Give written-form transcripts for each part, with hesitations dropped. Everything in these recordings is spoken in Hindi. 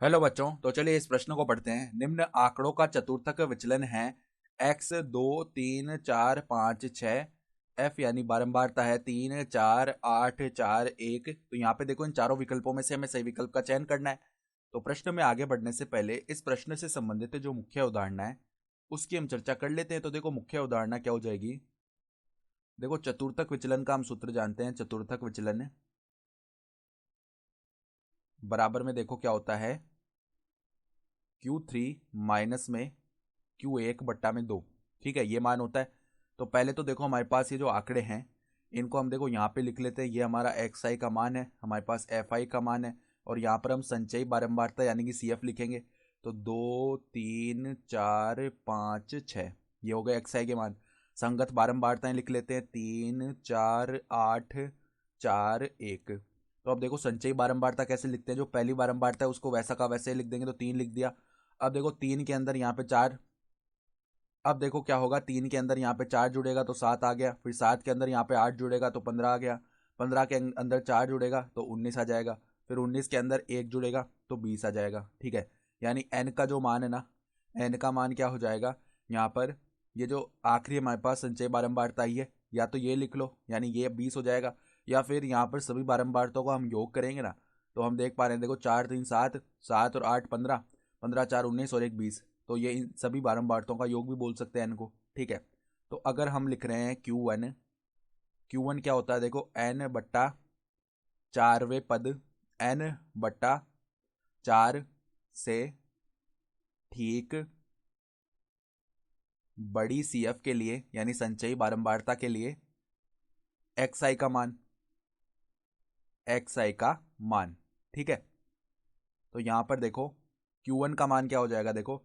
हेलो बच्चों, तो चलिए इस प्रश्न को पढ़ते हैं। निम्न आंकड़ों का चतुर्थक विचलन है x 2 3 4 5 6। f यानी बारंबारता है 3 4 8 4 1। तो यहाँ पे देखो इन चारों विकल्पों में से हमें सही विकल्प का चयन करना है। तो प्रश्न में आगे बढ़ने से पहले इस प्रश्न से संबंधित जो मुख्य उदाहरणा है उसकी हम चर्चा कर लेते हैं। तो देखो मुख्य उदाहरणा क्या हो जाएगी। देखो चतुर्थक विचलन का हम सूत्र जानते हैं। चतुर्थक विचलन बराबर में देखो क्या होता है, Q3 माइनस में Q1 बट्टा में 2। ठीक है, ये मान होता है। तो पहले तो देखो हमारे पास ये जो आंकड़े हैं इनको हम देखो यहाँ पे लिख लेते हैं। ये हमारा XI का मान है, हमारे पास FI का मान है, और यहाँ पर हम संचयी बारंबारता यानी कि CF लिखेंगे। तो 2 3 4 5 6 ये हो गए XI के मान। संगत बारंबारताएं लिख लेते हैं, 3 4 8 4 1। तो अब देखो संचयी बारंबारता कैसे लिखते हैं, जो पहली बारंबारता है उसको वैसा का वैसे ही लिख देंगे। तो 3 लिख दिया। अब देखो 3 के अंदर यहाँ पे 4। अब देखो क्या होगा, 3 के अंदर यहाँ पे 4 जुड़ेगा तो 7 आ गया। फिर 7 के अंदर यहाँ पे 8 जुड़ेगा तो 15 आ गया। 15 के अंदर 4 जुड़ेगा तो 19 आ जाएगा। फिर 19 के अंदर 1 जुड़ेगा तो 20 आ जाएगा। ठीक है, यानी n का जो मान है ना, n का मान क्या हो जाएगा यहाँ पर। ये जो आखिरी हमारे पास संचय बारंबारता आई है, या तो ये लिख लो यानी ये 20 हो जाएगा, या फिर यहाँ पर सभी बारंबारताओं को हम योग करेंगे ना। तो हम देख पा रहे हैं, देखो 4 3 7, 7 और 8 15, 15 4 19 और 1 20। तो ये इन सभी बारंबारताओं का योग भी बोल सकते हैं n को। ठीक है, तो अगर हम लिख रहे हैं Q1, Q1 क्या होता है देखो, n बट्टा चारवें पद, n बट्टा 4 से ठीक बड़ी CF के लिए यानी संचयी बारंबारता के लिए XI का मान, XI का मान। ठीक है, तो यहां पर देखो Q1 का मान क्या हो जाएगा। देखो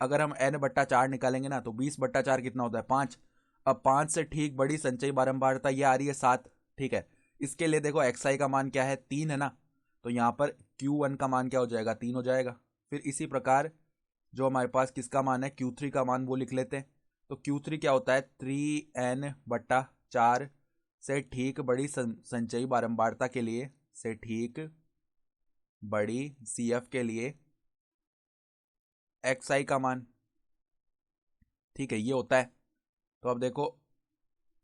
अगर हम n बट्टा 4 निकालेंगे ना तो 20 बट्टा 4 कितना होता है, 5। अब 5 से ठीक बड़ी संचयी बारंबारता ये आ रही है 7। ठीक है, इसके लिए देखो XI का मान क्या है, 3 है ना। तो यहाँ पर Q1 का मान क्या हो जाएगा, 3 हो जाएगा। फिर इसी प्रकार जो हमारे पास किसका मान है, Q3 का मान, वो लिख लेते हैं। तो Q3 क्या होता है, 3n बट्टा 4 से ठीक बड़ी संचयी बारंबारता के लिए, से ठीक बड़ी CF के लिए XI का मान। ठीक है, ये होता है। तो अब देखो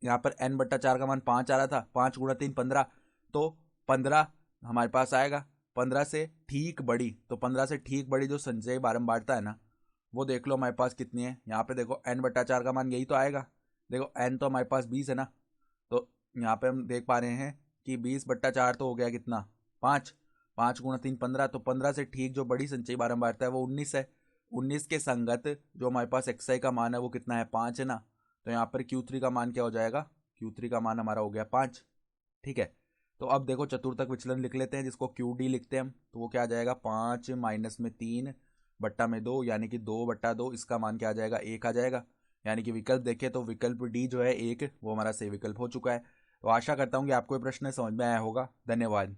यहाँ पर n बट्टा 4 का मान 5 आ रहा था, 5 गुणा 3 15। तो 15 हमारे पास आएगा। 15 से ठीक बड़ी, तो 15 से ठीक बड़ी जो संचयी बारंबारता है ना, वो देख लो हमारे पास कितनी है। यहाँ पे देखो n बट्टा 4 का मान यही तो आएगा। देखो n तो हमारे पास 20 है ना। तो यहाँ पे हम देख पा रहे हैं कि 20 बट्टा 4 तो हो गया कितना, 5। 5 गुणा 3 15। तो 15 से ठीक जो बड़ी संचयी बारंबारता है वो 19 है। 19 के संगत जो हमारे पास XI का मान है वो कितना है, 5 है ना। तो यहाँ पर Q3 का मान क्या हो जाएगा, Q3 का मान हमारा हो गया 5। ठीक है, तो अब देखो चतुर्थक विचलन लिख लेते हैं जिसको QD लिखते हैं हम। तो वो क्या आ जाएगा, 5 माइनस में 3 बट्टा में 2 यानी कि 2 बट्टा 2। इसका मान क्या आ जाएगा, 1 आ जाएगा। यानी कि विकल्प देखें तो विकल्प डी जो है 1, वो हमारा सही विकल्प हो चुका है। तो आशा करता हूँ कि आपको ये प्रश्न समझ में आया होगा। धन्यवाद।